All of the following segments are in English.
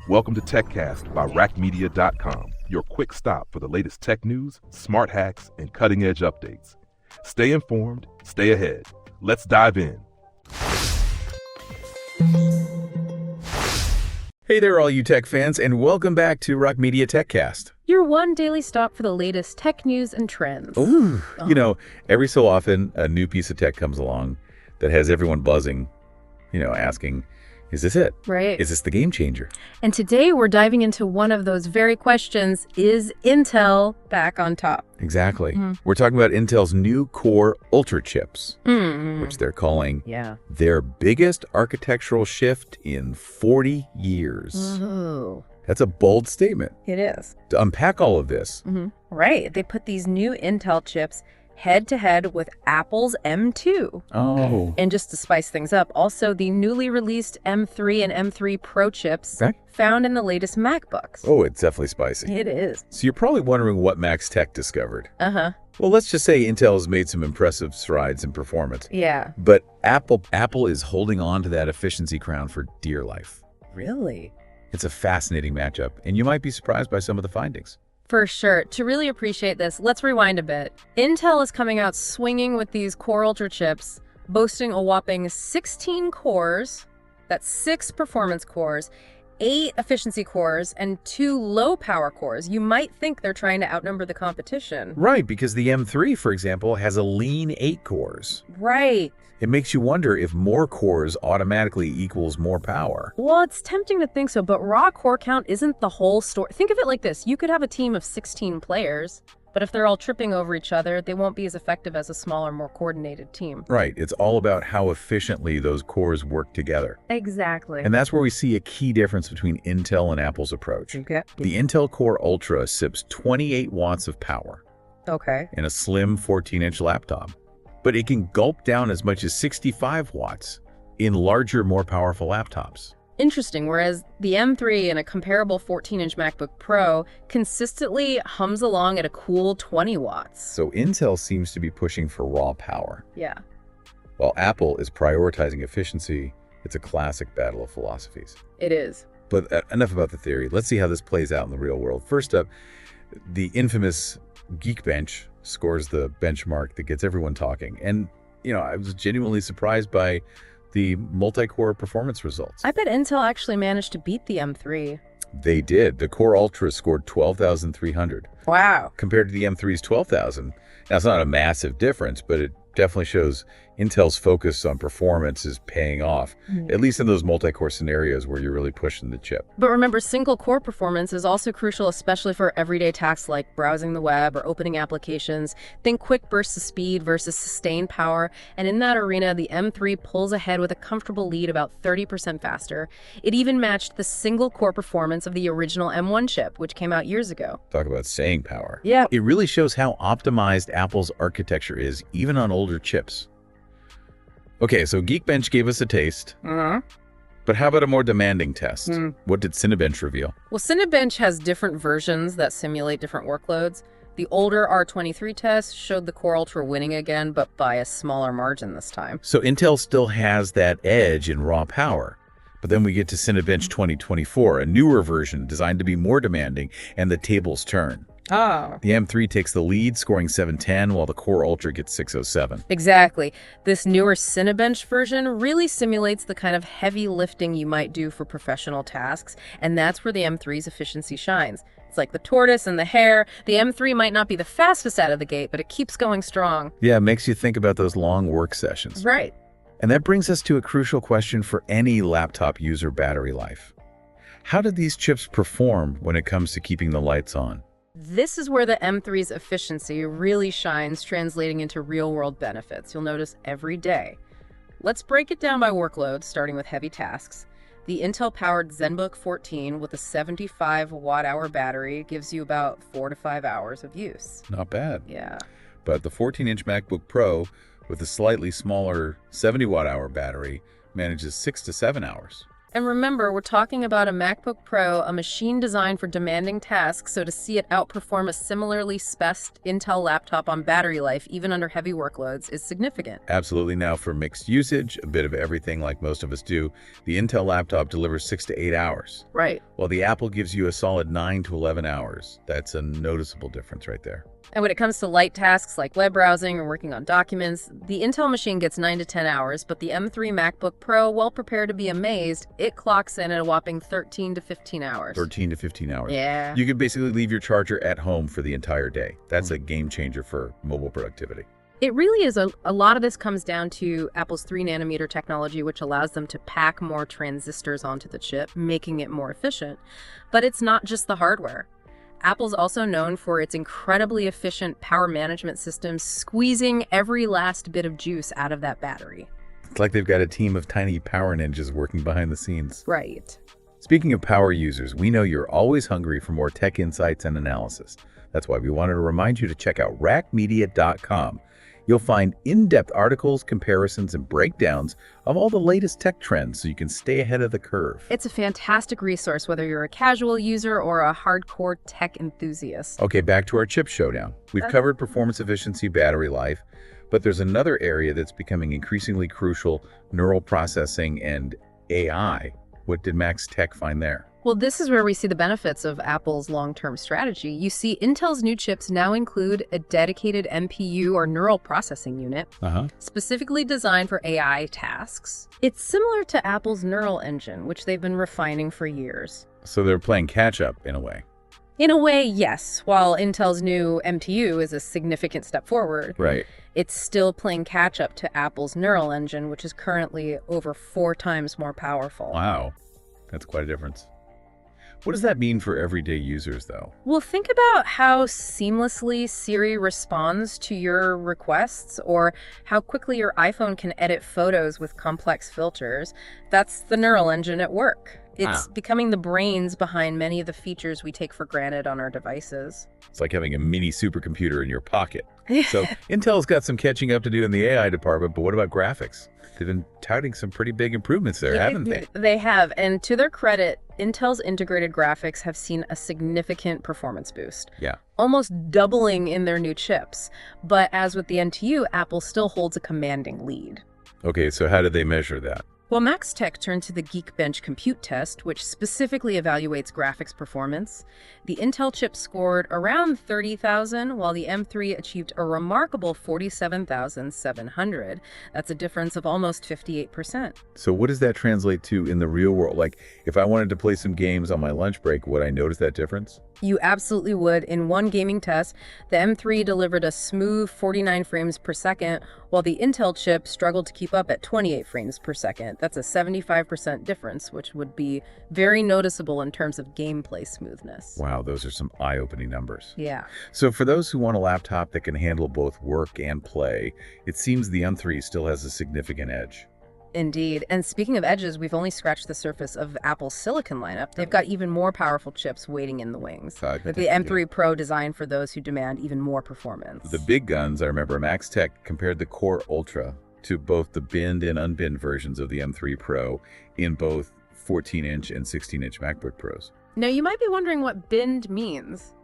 Welcome to TechCast by Raqmedia.com, your quick stop for the latest tech news, smart hacks, and cutting-edge updates. Stay informed, stay ahead. Let's dive in. Hey there, all you tech fans, and welcome back to Raqmedia TechCast. Your one daily stop for the latest tech news and trends. Ooh, you know, every so often a new piece of tech comes along that has everyone buzzing, asking, is this it? Right. Is this the game changer? And today we're diving into one of those very questions, is Intel back on top? Exactly. We're talking about Intel's new Core Ultra chips, which they're calling their biggest architectural shift in 40 years. Oh. That's a bold statement. It is. To unpack all of this. Right. They put these new Intel chips head-to-head with Apple's M2. Oh. And just to spice things up, also the newly released M3 and M3 Pro chips found in the latest MacBooks. Oh, it's definitely spicy. It is. So you're probably wondering what Max Tech discovered. Uh-huh. Well, let's just say Intel has made some impressive strides in performance. Yeah. But Apple is holding on to that efficiency crown for dear life. Really? It's a fascinating matchup, and you might be surprised by some of the findings. For sure. To really appreciate this, let's rewind a bit. Intel is coming out swinging with these Core Ultra chips, boasting a whopping 16 cores, that's 6 performance cores, 8 efficiency cores, and 2 low-power cores. You might think they're trying to outnumber the competition. Right, because the M3, for example, has a lean 8 cores. Right. It makes you wonder if more cores automatically equals more power. Well, it's tempting to think so, but raw core count isn't the whole story. Think of it like this. You could have a team of 16 players, but if they're all tripping over each other, they won't be as effective as a smaller, more coordinated team. Right. It's all about how efficiently those cores work together. Exactly. And that's where we see a key difference between Intel and Apple's approach. Okay. The Intel Core Ultra sips 28 watts of power in a slim 14-inch laptop. But it can gulp down as much as 65 watts in larger, more powerful laptops. Interesting, whereas the M3 in a comparable 14-inch MacBook Pro consistently hums along at a cool 20 watts. So Intel seems to be pushing for raw power. Yeah. While Apple is prioritizing efficiency, it's a classic battle of philosophies. It is. But enough about the theory. Let's see how this plays out in the real world. First up, the infamous Geekbench scores the benchmark that gets everyone talking. And, I was genuinely surprised by the multi-core performance results. I bet Intel actually managed to beat the M3. They did. The Core Ultra scored 12,300. Wow. Compared to the M3's 12,000. Now, it's not a massive difference, but it definitely shows Intel's focus on performance is paying off, at least in those multi-core scenarios where you're really pushing the chip. But remember, single-core performance is also crucial, especially for everyday tasks like browsing the web or opening applications. Think quick bursts of speed versus sustained power. And in that arena, the M3 pulls ahead with a comfortable lead about 30% faster. It even matched the single-core performance of the original M1 chip, which came out years ago. Talk about staying power. Yeah. It really shows how optimized Apple's architecture is, even on older chips. Okay, so Geekbench gave us a taste. But how about a more demanding test? What did Cinebench reveal? Well, Cinebench has different versions that simulate different workloads. The older R23 test showed the Core Ultra winning again, but by a smaller margin this time. So Intel still has that edge in raw power. But then we get to Cinebench 2024, a newer version designed to be more demanding, and the tables turn. Oh. The M3 takes the lead, scoring 710, while the Core Ultra gets 607. Exactly. This newer Cinebench version really simulates the kind of heavy lifting you might do for professional tasks, and that's where the M3's efficiency shines. It's like the tortoise and the hare. The M3 might not be the fastest out of the gate, but it keeps going strong. Yeah, it makes you think about those long work sessions. Right. And that brings us to a crucial question for any laptop user battery life. How did these chips perform when it comes to keeping the lights on? This is where the M3's efficiency really shines, translating into real-world benefits you'll notice every day. Let's break it down by workload, starting with heavy tasks. The Intel-powered ZenBook 14 with a 75 watt-hour battery gives you about 4 to 5 hours of use. Not bad. Yeah. But the 14-inch MacBook Pro with a slightly smaller 70 watt-hour battery manages 6 to 7 hours. And remember, we're talking about a MacBook Pro, a machine designed for demanding tasks, so to see it outperform a similarly spec'd Intel laptop on battery life, even under heavy workloads, is significant. Absolutely. Now, for mixed usage, a bit of everything like most of us do, the Intel laptop delivers 6 to 8 hours, Right. while the Apple gives you a solid 9 to 11 hours. That's a noticeable difference right there. And when it comes to light tasks like web browsing or working on documents, the Intel machine gets 9 to 10 hours, but the M3 MacBook Pro, well prepared to be amazed, it clocks in at a whopping 13 to 15 hours. 13 to 15 hours. Yeah. You can basically leave your charger at home for the entire day. That's a game changer for mobile productivity. It really is. A lot of this comes down to Apple's 3-nanometer technology, which allows them to pack more transistors onto the chip, making it more efficient. But it's not just the hardware. Apple's also known for its incredibly efficient power management system, squeezing every last bit of juice out of that battery. It's like they've got a team of tiny power ninjas working behind the scenes. Right. Speaking of power users, we know you're always hungry for more tech insights and analysis. That's why we wanted to remind you to check out Raqmedia.com. You'll find in-depth articles, comparisons, and breakdowns of all the latest tech trends so you can stay ahead of the curve. It's a fantastic resource, whether you're a casual user or a hardcore tech enthusiast. Okay, back to our chip showdown. We've covered performance efficiency, battery life, but there's another area that's becoming increasingly crucial: neural processing and AI. What did Max Tech find there? Well, this is where we see the benefits of Apple's long-term strategy. You see, Intel's new chips now include a dedicated NPU or neural processing unit, specifically designed for AI tasks. It's similar to Apple's neural engine, which they've been refining for years. So they're playing catch-up in a way. In a way, yes. While Intel's new MTU is a significant step forward, Right. it's still playing catch-up to Apple's neural engine, which is currently over 4 times more powerful. Wow. That's quite a difference. What does that mean for everyday users, though? Well, think about how seamlessly Siri responds to your requests, or how quickly your iPhone can edit photos with complex filters. That's the neural engine at work. It's becoming the brains behind many of the features we take for granted on our devices. It's like having a mini supercomputer in your pocket. So Intel's got some catching up to do in the AI department, but what about graphics? They've been touting some pretty big improvements there, haven't they? They have, and to their credit, Intel's integrated graphics have seen a significant performance boost. Yeah. Almost doubling in their new chips. But as with the NTU, Apple still holds a commanding lead. Okay, so how did they measure that? Well, Max Tech turned to the Geekbench compute test, which specifically evaluates graphics performance. The Intel chip scored around 30,000, while the M3 achieved a remarkable 47,700. That's a difference of almost 58%. So what does that translate to in the real world? Like, if I wanted to play some games on my lunch break, would I notice that difference? You absolutely would. In one gaming test, the M3 delivered a smooth 49 frames per second, while the Intel chip struggled to keep up at 28 frames per second. That's a 75% difference, which would be very noticeable in terms of gameplay smoothness. Wow, those are some eye-opening numbers. Yeah. So for those who want a laptop that can handle both work and play, it seems the M3 still has a significant edge. Indeed. And speaking of edges, we've only scratched the surface of Apple's silicon lineup. They've got even more powerful chips waiting in the wings, with the M3 Pro designed for those who demand even more performance. The big guns, I remember Max Tech compared the Core Ultra to both the binned and unbinned versions of the M3 Pro in both 14-inch and 16-inch MacBook Pros. Now, you might be wondering what binned means.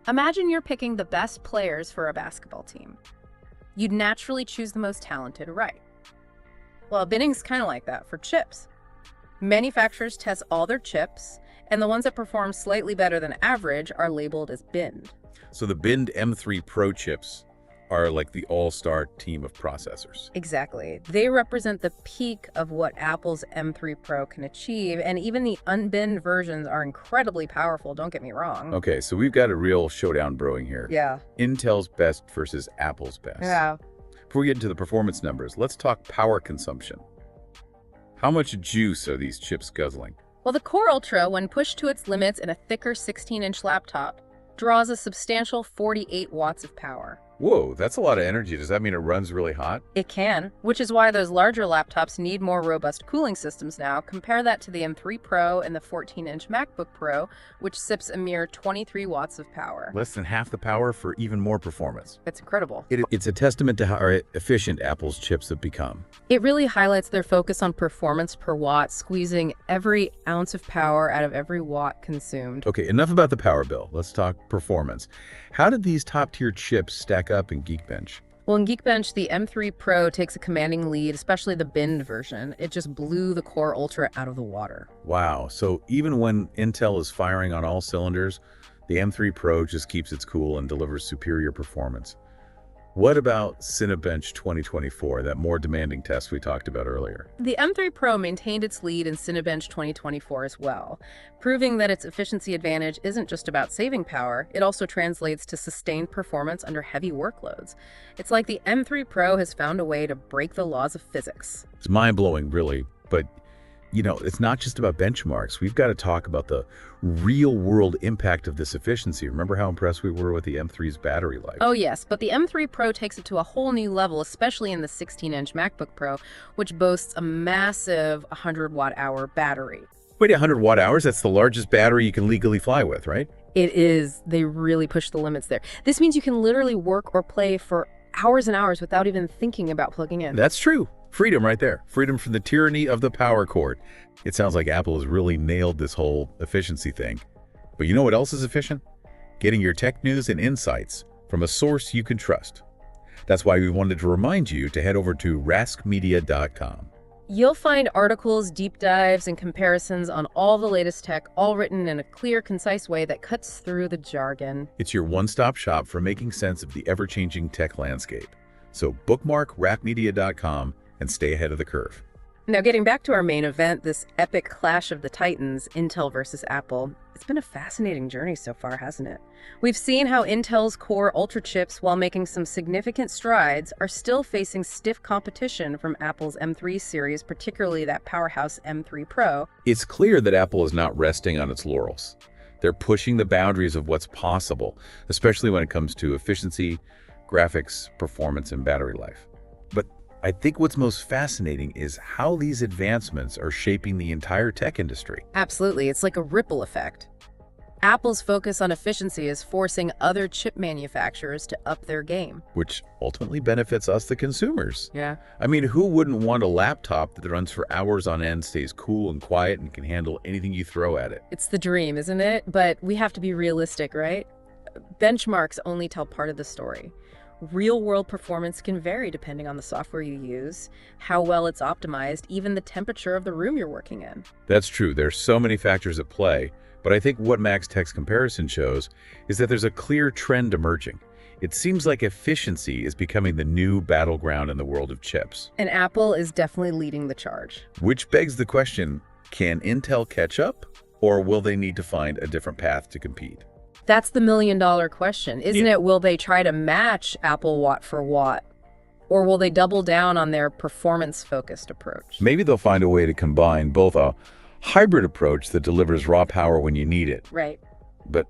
Imagine you're picking the best players for a basketball team. You'd naturally choose the most talented, right? Well, binning's kind of like that for chips. Manufacturers test all their chips, and the ones that perform slightly better than average are labeled as binned. So the binned M3 Pro chips are like the all-star team of processors. Exactly. They represent the peak of what Apple's M3 Pro can achieve, and even the unbinned versions are incredibly powerful, don't get me wrong. Okay, so we've got a real showdown brewing here. Yeah. Intel's best versus Apple's best. Yeah. Before we get into the performance numbers, let's talk power consumption. How much juice are these chips guzzling? Well, the Core Ultra, when pushed to its limits in a thicker 16-inch laptop, draws a substantial 48 watts of power. Whoa, that's a lot of energy. Does that mean it runs really hot? It can, which is why those larger laptops need more robust cooling systems now. Compare that to the M3 Pro and the 14-inch MacBook Pro, which sips a mere 23 watts of power. Less than half the power for even more performance. It's incredible. It's a testament to how efficient Apple's chips have become. It really highlights their focus on performance per watt, squeezing every ounce of power out of every watt consumed. Okay, enough about the power bill. Let's talk performance. How did these top-tier chips stack up in Geekbench? Well, in Geekbench, the M3 Pro takes a commanding lead, especially the binned version. It just blew the Core Ultra out of the water. Wow, so even when Intel is firing on all cylinders, the M3 Pro just keeps its cool and delivers superior performance. What about Cinebench 2024, that more demanding test we talked about earlier? The M3 Pro maintained its lead in Cinebench 2024 as well, proving that its efficiency advantage isn't just about saving power, it also translates to sustained performance under heavy workloads. It's like the M3 Pro has found a way to break the laws of physics. It's mind-blowing, really, but it's not just about benchmarks. We've got to talk about the real-world impact of this efficiency. Remember how impressed we were with the M3's battery life? Oh yes, but the M3 Pro takes it to a whole new level, especially in the 16-inch MacBook Pro, which boasts a massive 100-watt-hour battery. Wait, 100 watt-hours? That's the largest battery you can legally fly with, right? It is. They really push the limits there. This means you can literally work or play for hours and hours without even thinking about plugging in. That's true. Freedom right there. Freedom from the tyranny of the power cord. It sounds like Apple has really nailed this whole efficiency thing. But you know what else is efficient? Getting your tech news and insights from a source you can trust. That's why we wanted to remind you to head over to Raqmedia.com. You'll find articles, deep dives, and comparisons on all the latest tech, all written in a clear, concise way that cuts through the jargon. It's your one-stop shop for making sense of the ever-changing tech landscape. So bookmark Raqmedia.com and stay ahead of the curve. Now, getting back to our main event, this epic clash of the titans, Intel versus Apple, it's been a fascinating journey so far, hasn't it? We've seen how Intel's Core Ultra chips, while making some significant strides, are still facing stiff competition from Apple's M3 series, particularly that powerhouse M3 Pro. It's clear that Apple is not resting on its laurels. They're pushing the boundaries of what's possible, especially when it comes to efficiency, graphics, performance, and battery life. But I think what's most fascinating is how these advancements are shaping the entire tech industry. Absolutely, it's like a ripple effect. Apple's focus on efficiency is forcing other chip manufacturers to up their game. Which ultimately benefits us, the consumers. Yeah. I mean, who wouldn't want a laptop that runs for hours on end, stays cool and quiet, and can handle anything you throw at it? It's the dream, isn't it? But we have to be realistic, right? Benchmarks only tell part of the story. Real-world performance can vary depending on the software you use, how well it's optimized, even the temperature of the room you're working in. That's true. There's so many factors at play, but I think what Max Tech's comparison shows is that there's a clear trend emerging. It seems like efficiency is becoming the new battleground in the world of chips. And Apple is definitely leading the charge. Which begs the question, can Intel catch up, or will they need to find a different path to compete? That's the million-dollar question, isn't it? Will they try to match Apple watt for watt? Or will they double down on their performance-focused approach? Maybe they'll find a way to combine both a hybrid approach that delivers raw power when you need it, Right. but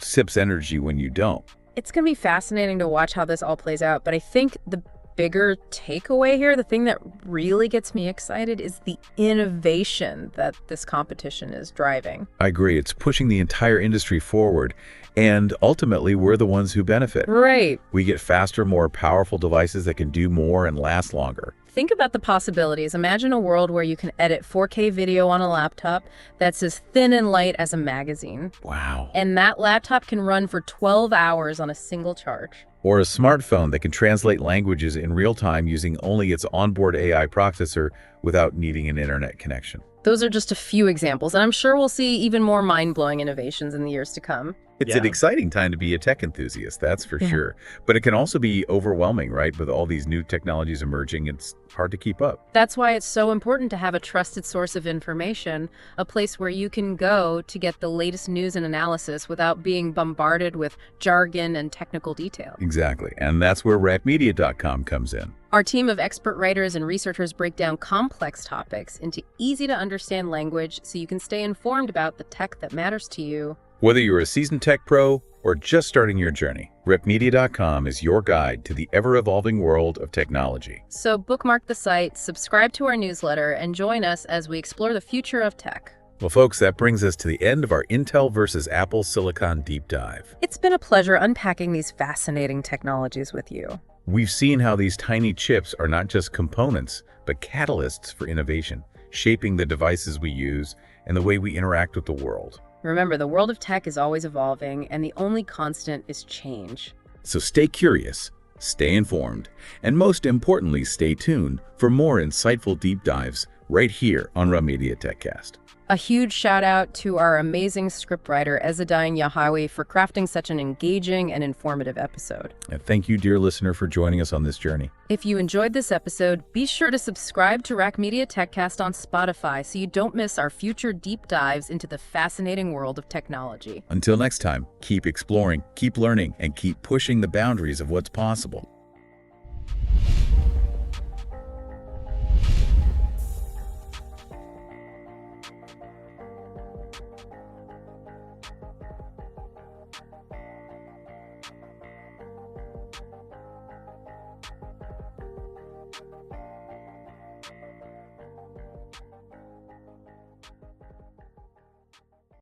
sips energy when you don't. It's going to be fascinating to watch how this all plays out, but I think the bigger takeaway here, the thing that really gets me excited, is the innovation that this competition is driving. I agree. It's pushing the entire industry forward, and ultimately, we're the ones who benefit. Right. We get faster, more powerful devices that can do more and last longer. Think about the possibilities. Imagine a world where you can edit 4K video on a laptop that's as thin and light as a magazine. Wow. And that laptop can run for 12 hours on a single charge. Or a smartphone that can translate languages in real time using only its onboard AI processor without needing an internet connection. Those are just a few examples, and I'm sure we'll see even more mind-blowing innovations in the years to come. It's an exciting time to be a tech enthusiast, that's for sure. But it can also be overwhelming, right? With all these new technologies emerging, it's hard to keep up. That's why it's so important to have a trusted source of information, a place where you can go to get the latest news and analysis without being bombarded with jargon and technical detail. Exactly. And that's where Raqmedia.com comes in. Our team of expert writers and researchers break down complex topics into easy-to-understand language so you can stay informed about the tech that matters to you. Whether you're a seasoned tech pro or just starting your journey, Raqmedia.com is your guide to the ever-evolving world of technology. So bookmark the site, subscribe to our newsletter, and join us as we explore the future of tech. Well, folks, that brings us to the end of our Intel versus Apple Silicon deep dive. It's been a pleasure unpacking these fascinating technologies with you. We've seen how these tiny chips are not just components, but catalysts for innovation, shaping the devices we use and the way we interact with the world. Remember, the world of tech is always evolving, and the only constant is change. So stay curious, stay informed, and most importantly, stay tuned for more insightful deep dives right here on Raqmedia TechCast. A huge shout out to our amazing scriptwriter, Ezadine Yahawi, for crafting such an engaging and informative episode. And thank you, dear listener, for joining us on this journey. If you enjoyed this episode, be sure to subscribe to Raqmedia TechCast on Spotify so you don't miss our future deep dives into the fascinating world of technology. Until next time, keep exploring, keep learning, and keep pushing the boundaries of what's possible.